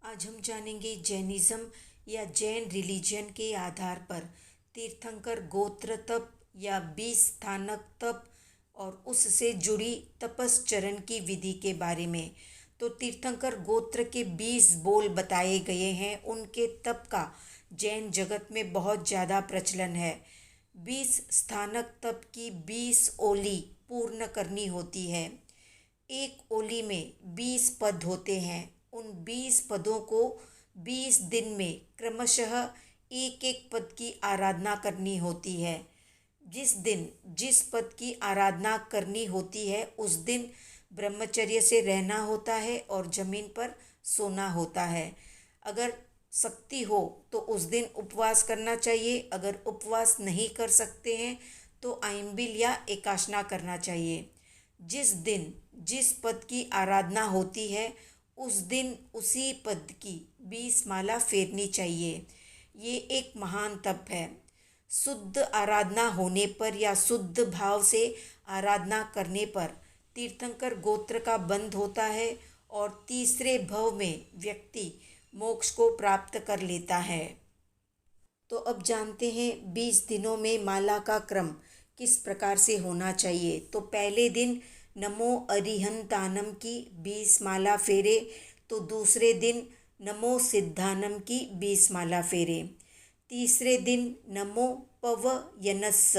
आज हम जानेंगे जैनिज्म या जैन रिलीजन के आधार पर तीर्थंकर गोत्र तप या 20 स्थानक तप और उससे जुड़ी तपस्चरण की विधि के बारे में। तो तीर्थंकर गोत्र के 20 बोल बताए गए हैं। उनके तप का जैन जगत में बहुत ज़्यादा प्रचलन है। 20 स्थानक तप की 20 ओली पूर्ण करनी होती है। एक ओली में 20 पद होते हैं। उन 20 पदों को 20 दिन में क्रमशः एक एक पद की आराधना करनी होती है। जिस दिन जिस पद की आराधना करनी होती है उस दिन ब्रह्मचर्य से रहना होता है और जमीन पर सोना होता है। अगर शक्ति हो तो उस दिन उपवास करना चाहिए। अगर उपवास नहीं कर सकते हैं तो आइंबिल या एकाशना करना चाहिए। जिस दिन जिस पद की आराधना होती है उस दिन उसी पद की 20 माला फेरनी चाहिए। ये एक महान तप है। शुद्ध आराधना होने पर या शुद्ध भाव से आराधना करने पर तीर्थंकर गोत्र का बंध होता है और तीसरे भव में व्यक्ति मोक्ष को प्राप्त कर लेता है। तो अब जानते हैं 20 दिनों में माला का क्रम किस प्रकार से होना चाहिए। तो पहले दिन नमो अरिहंतानम की 20 माला फेरे, तो दूसरे दिन नमो सिद्धानम की 20 माला फेरे, तीसरे दिन नमो पवयनस्स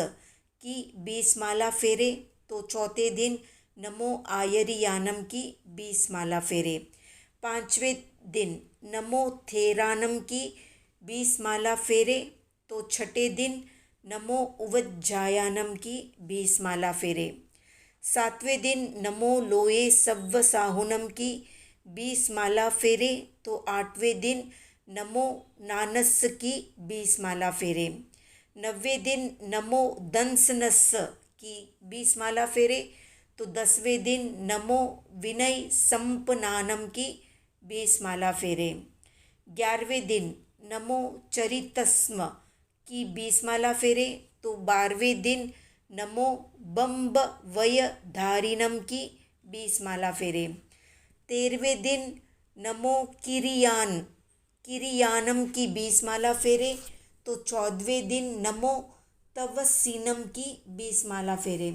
की 20 माला फेरे, तो चौथे दिन नमो आयरियानम की 20 माला फेरे, पांचवें दिन नमो थेरानम की 20 माला फेरे, तो छठे दिन नमो उवज्जायानम की 20 माला फेरे, सातवें दिन नमो लोए सव्वसाहुनम की 20 माला फेरे, तो आठवें दिन नमो नानस्स की 20 माला फेरे, नवें दिन नमो दंसनस्स की 20 माला फेरे, तो 10वें दिन नमो विनय संपनानम की 20 माला फेरे, 11वें दिन नमो चरितस्म की 20 माला फेरे, तो 12वें दिन नमो बम्ब वय धारिणम की 20 माला फेरे, 13वें दिन नमो किरियानम की 20 माला फेरे, तो 14वें दिन नमो तवसीनम की 20 माला फेरे,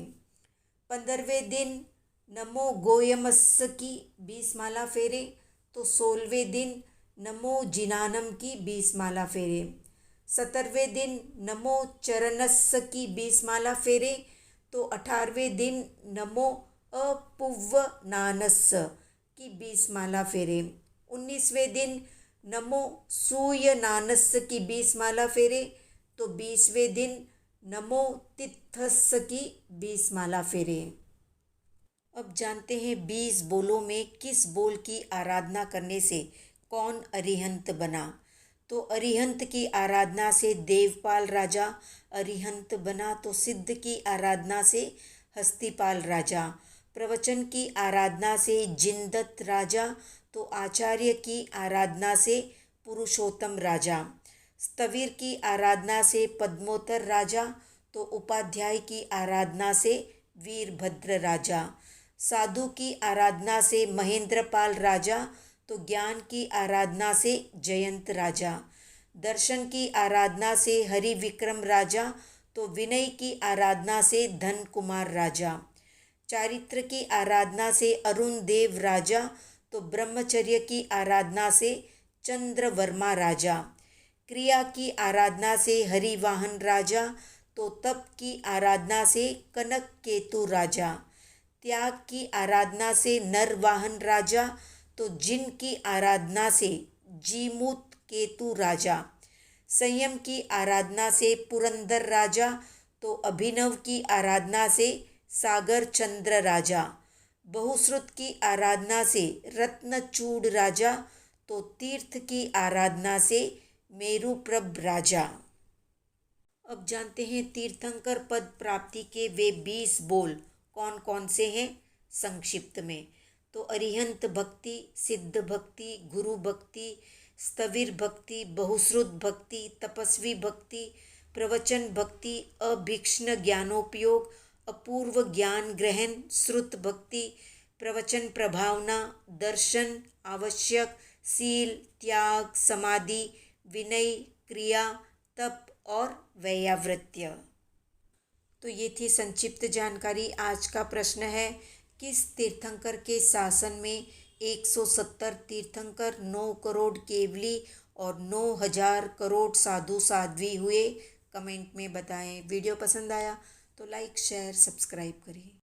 15वें दिन नमो गोयमस्स की 20 माला फेरे, तो 16वें दिन नमो जिनानम की 20 माला फेरे, 17वें दिन नमो चरणस्स की 20 माला फेरे, तो 18वें दिन नमो अपुव्वनानस्स की 20 माला फेरे, 19वें दिन नमो सूयनानस्स की 20 माला फेरे, तो 20वें दिन नमो तित्थस्स की 20 माला फेरे। अब जानते हैं 20 बोलों में किस बोल की आराधना करने से कौन अरिहंत बना। तो अरिहंत की आराधना से देवपाल राजा अरिहंत बना, तो सिद्ध की आराधना से हस्तिपाल राजा, प्रवचन की आराधना से जिनदत्त राजा, तो आचार्य की आराधना से पुरुषोत्तम राजा, स्थविर की आराधना से पद्मोत्तर राजा, तो उपाध्याय की आराधना से वीरभद्र राजा, साधु की आराधना से महेंद्रपाल राजा, तो ज्ञान की आराधना से जयंत राजा, दर्शन की आराधना से हरि विक्रम राजा, तो विनय की आराधना से धन कुमार राजा, चारित्र की आराधना से अरुण देव राजा, तो ब्रह्मचर्य की आराधना से चंद्रवर्मा राजा, क्रिया की आराधना से हरिवाहन राजा, तो तप की आराधना से कनक केतु राजा, त्याग की आराधना से नरवाहन राजा, तो जिन की आराधना से जीमूत केतु राजा, संयम की आराधना से पुरंदर राजा, तो अभिनव की आराधना से सागर चंद्र राजा, बहुश्रुत की आराधना से रत्नचूड़ राजा, तो तीर्थ की आराधना से मेरुप्रभ राजा। अब जानते हैं तीर्थंकर पद प्राप्ति के वे 20 बोल कौन कौन से हैं संक्षिप्त में। तो अरिहंत भक्ति, सिद्ध भक्ति, गुरु भक्ति, स्थविर भक्ति, बहुश्रुत भक्ति, तपस्वी भक्ति, प्रवचन भक्ति, अभीक्ष्ण ज्ञानोपयोग, अपूर्व ज्ञान ग्रहण, श्रुत भक्ति, प्रवचन प्रभावना, दर्शन आवश्यक, शील, त्याग, समाधि, विनय, क्रिया, तप और वैयावृत्य। तो ये थी संक्षिप्त जानकारी। आज का प्रश्न है, किस तीर्थंकर के शासन में 170 तीर्थंकर, 9 करोड़ केवली और 9,000 करोड़ साधु साध्वी हुए? कमेंट में बताएं। वीडियो पसंद आया तो लाइक, शेयर, सब्सक्राइब करिए।